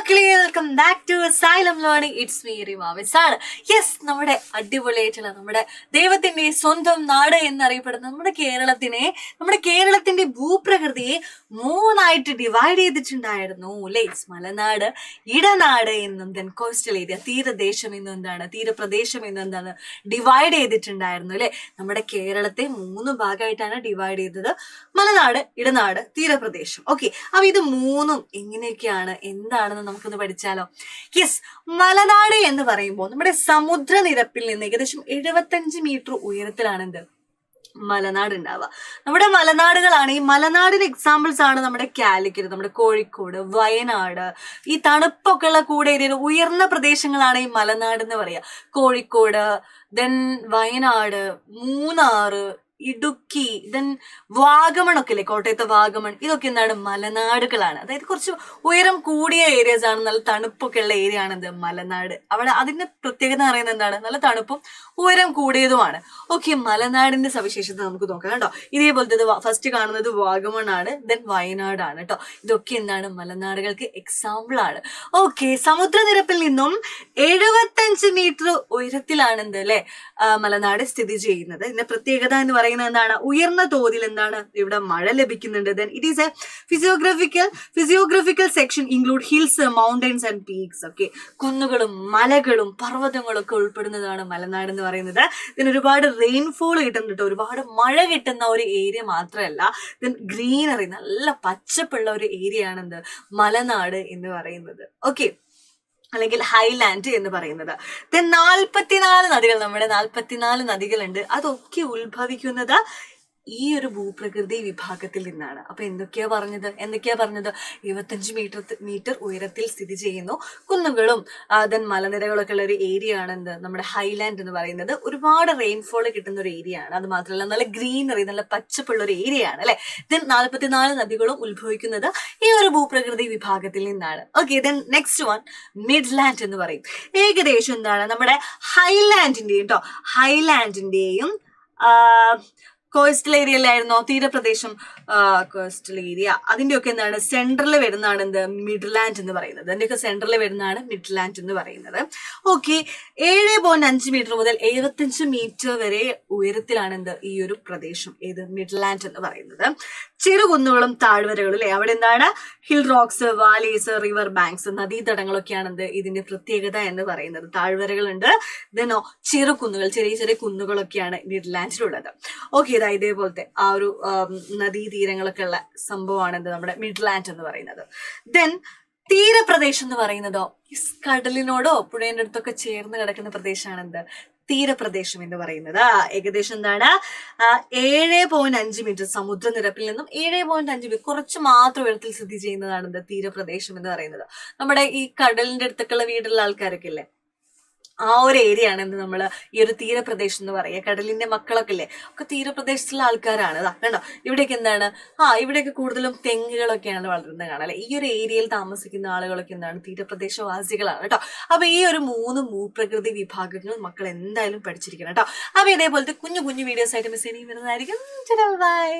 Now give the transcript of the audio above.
മക്കളെ welcome back to Xylem learning. It's me Rima വിസാണ്. Yes, നമ്മുടെ അടിപൊളിയായിട്ടുള്ള നമ്മുടെ ദൈവത്തിന്റെ സ്വന്തം നാട് എന്നറിയപ്പെടുന്ന നമ്മുടെ കേരളത്തിന്റെ ഭൂപ്രകൃതിയെ മൂന്നായിട്ട് ഡിവൈഡ് ചെയ്തിട്ടുണ്ടായിരുന്നു അല്ലേ? മലനാട്, ഇടനാട് എന്നും ദെൻ കോസ്റ്റൽ ഏരിയ, തീരദേശം എന്നും തീരപ്രദേശം എന്നും ഡിവൈഡ് ചെയ്തിട്ടുണ്ടായിരുന്നു അല്ലെ? നമ്മുടെ കേരളത്തെ മൂന്ന് ഭാഗമായിട്ടാണ് ഡിവൈഡ് ചെയ്തത്: മലനാട്, ഇടനാട്, തീരപ്രദേശം. ഓക്കെ, അപ്പൊ ഇത് മൂന്നും എങ്ങനെയൊക്കെയാണ്, എന്താണെന്ന് നമുക്കൊന്ന് പഠിച്ചാലോ? യെസ്, മലനാട് എന്ന് പറയുമ്പോൾ നമ്മുടെ സമുദ്രനിരപ്പിൽ നിന്ന് ഏകദേശം 75 മീറ്റർ ഉയരത്തിലാണ് എന്ത് മലനാട് ഉണ്ടാവുക. നമ്മുടെ മലനാടുകളാണ്, ഈ മലനാടിന് എക്സാമ്പിൾസ് ആണ് നമ്മുടെ കാലിക്കറ്റ്, നമ്മുടെ കോഴിക്കോട്, വയനാട്. ഈ തണുപ്പൊക്കെ ഉള്ള കൂടെ ഏരിയ ഉയർന്ന പ്രദേശങ്ങളാണ് ഈ മലനാട് എന്ന് പറയുക. കോഴിക്കോട്, ദെൻ വയനാട്, മൂന്നാറ്, ഇടുക്കി, ദെൻ വാഗമൺ ഒക്കെ അല്ലേ, കോട്ടയത്തെ വാഗമൺ. ഇതൊക്കെ എന്താണ്? മലനാടുകളാണ്. അതായത് കുറച്ച് ഉയരം കൂടിയ ഏരിയസ് ആണ്, നല്ല തണുപ്പൊക്കെ ഉള്ള ഏരിയ ആണ് എന്ത് മലനാട്. അവിടെ അതിന്റെ പ്രത്യേകത പറയുന്നത് എന്താണ്? നല്ല തണുപ്പും ഉയരം കൂടിയതുമാണ്. ഓക്കെ, മലനാടിന്റെ സവിശേഷത നമുക്ക് നോക്കാം കേട്ടോ. ഇതേപോലത്തെ ഫസ്റ്റ് കാണുന്നത് വാഗമൺ ആണ്, ദെൻ വയനാടാണ് കേട്ടോ. ഇതൊക്കെ എന്താണ്? മലനാടുകൾക്ക് എക്സാമ്പിൾ ആണ്. ഓക്കെ, സമുദ്രനിരപ്പിൽ നിന്നും 75 മീറ്റർ ഉയരത്തിലാണ് എന്ത് അല്ലെ മലനാട് സ്ഥിതി ചെയ്യുന്നത്. ഇതിന്റെ പ്രത്യേകത എന്ന് പറയുന്നത് എന്താണ്? ഉയർന്ന തോതിൽ എന്താണ് ഇവിടെ മഴ ലഭിക്കുന്നുണ്ട്. Then it is a physiographical section include hills, mountains and peaks. Okay, കുന്നുകളും മലകളും പർവ്വതങ്ങളും ഒക്കെ ഉൾപ്പെടുന്നതാണ് മലനാട് എന്ന് പറയുന്നത്. ഇതിന് ഒരുപാട് റെയിൻഫോൾ കിട്ടുന്നുണ്ട്, ഒരുപാട് മഴ കിട്ടുന്ന ഒരു ഏരിയ മാത്രമല്ല, ദെൻ ഗ്രീനറി, നല്ല പച്ചപ്പുള്ള ഒരു ഏരിയ ആണ് എന്ത് മലനാട് എന്ന് പറയുന്നത്. ഓക്കെ, അല്ലെങ്കിൽ ഹൈലാൻഡ് എന്ന് പറയുന്നത്. ദെൻ 44 നദികൾ, നമ്മുടെ 44 നദികളുണ്ട്. അതൊക്കെ ഉത്ഭവിക്കുന്നത് ഈ ഒരു ഭൂപ്രകൃതി വിഭാഗത്തിൽ നിന്നാണ്. അപ്പൊ എന്തൊക്കെയാ പറഞ്ഞത്? 75 മീറ്റർ ഉയരത്തിൽ സ്ഥിതി ചെയ്യുന്നു, കുന്നുകളും ദെൻ മലനിരകളൊക്കെ ഉള്ള ഒരു ഏരിയ ആണ് എന്ത് നമ്മുടെ ഹൈലാൻഡ് എന്ന് പറയുന്നത്. ഒരുപാട് റെയിൻഫോൾ കിട്ടുന്ന ഒരു ഏരിയ ആണ്. അത് മാത്രമല്ല നല്ല ഗ്രീനറി, നല്ല പച്ചപ്പുള്ള ഒരു ഏരിയ ആണ് അല്ലെ. ദെൻ 44 നദികളും ഉത്ഭവിക്കുന്നത് ഈ ഒരു ഭൂപ്രകൃതി വിഭാഗത്തിൽ നിന്നാണ്. Okay, then next one Midland എന്ന് പറയും. ഏകദേശം എന്താണ് നമ്മുടെ ഹൈലാൻഡിന്റെയും കോസ്റ്റൽ ഏരിയയിലായിരുന്നോ തീരപ്രദേശം, കോസ്റ്റൽ ഏരിയ, അതിന്റെയൊക്കെ എന്താണ് സെൻട്രൽ വരുന്നതാണ് എന്ത് മിഡ്ലാൻഡ് എന്ന് പറയുന്നത്. അതിന്റെയൊക്കെ സെൻട്രൽ വരുന്നതാണ് മിഡ്ലാൻഡ് എന്ന് പറയുന്നത്. ഓക്കെ, 7.5 മീറ്റർ മുതൽ 75 മീറ്റർ വരെ ഉയരത്തിലാണ് എന്ത് ഈ ഒരു പ്രദേശം, ഏത് മിഡ്ലാൻഡ് എന്ന് പറയുന്നത്. ചെറുകുന്നുകളും താഴ്വരകളും അല്ലെ, അവിടെ എന്താണ് hill rocks, valleys, river banks, നദീതടങ്ങളൊക്കെയാണ് എന്ത് ഇതിന്റെ പ്രത്യേകത എന്ന് പറയുന്നത്. താഴ്വരകളുണ്ട്, ദെനോ ചെറുകുന്നുകൾ, ചെറിയ ചെറിയ കുന്നുകളൊക്കെയാണ് മിഡ്ലാൻഡിലുള്ളത്. ഓക്കെ, ഇതേപോലത്തെ ആ ഒരു നദീതീരങ്ങളൊക്കെ ഉള്ള സംഭവമാണ് എന്ത് നമ്മുടെ മിഡ്ലാൻഡ് എന്ന് പറയുന്നത്. ദെൻ തീരപ്രദേശം എന്ന് പറയുന്നതോ കടലിനോടോ പുഴയുടെ അടുത്തൊക്കെ ചേർന്ന് കിടക്കുന്ന പ്രദേശമാണ് എന്ത് തീരപ്രദേശം എന്ന് പറയുന്നത്. ഏകദേശം എന്താണ് 7.5 മീറ്റർ സമുദ്രനിരപ്പിൽ നിന്നും 7.5 മീറ്റർ കുറച്ച് മാത്രം ഉയരത്തിൽ സ്ഥിതി ചെയ്യുന്നതാണ് എന്ത് തീരപ്രദേശം എന്ന് പറയുന്നത്. നമ്മുടെ ഈ കടലിന്റെ അടുത്തൊക്കെയുള്ള വീടുള്ള ആൾക്കാരൊക്കെ ഇല്ലേ, ആ ഒരു ഏരിയ ആണ് എന്ത് നമ്മള് ഈ ഒരു തീരപ്രദേശം എന്ന് പറയുക. കടലിന്റെ മക്കളൊക്കെ ഇല്ലേ, ഒക്കെ തീരപ്രദേശത്തുള്ള ആൾക്കാരാണ്. കണ്ടോ, ഇവിടേക്ക് എന്താണ് ഇവിടെയൊക്കെ കൂടുതലും തെങ്ങുകളൊക്കെയാണ് വളരുന്നത് കാണാം അല്ലെ. ഈ ഒരു ഏരിയയിൽ താമസിക്കുന്ന ആളുകളൊക്കെ എന്താണ് തീരപ്രദേശവാസികളാണ് കേട്ടോ. അപ്പൊ ഈ ഒരു 3 ഭൂപ്രകൃതി വിഭാഗങ്ങൾ മക്കൾ എന്തായാലും പഠിച്ചിരിക്കണം കേട്ടോ. അപ്പൊ ഇതേപോലത്തെ കുഞ്ഞു കുഞ്ഞു വീഡിയോസ് ആയിട്ട് മിസ് ഇനി വരുന്നതായിരിക്കും. ബൈ.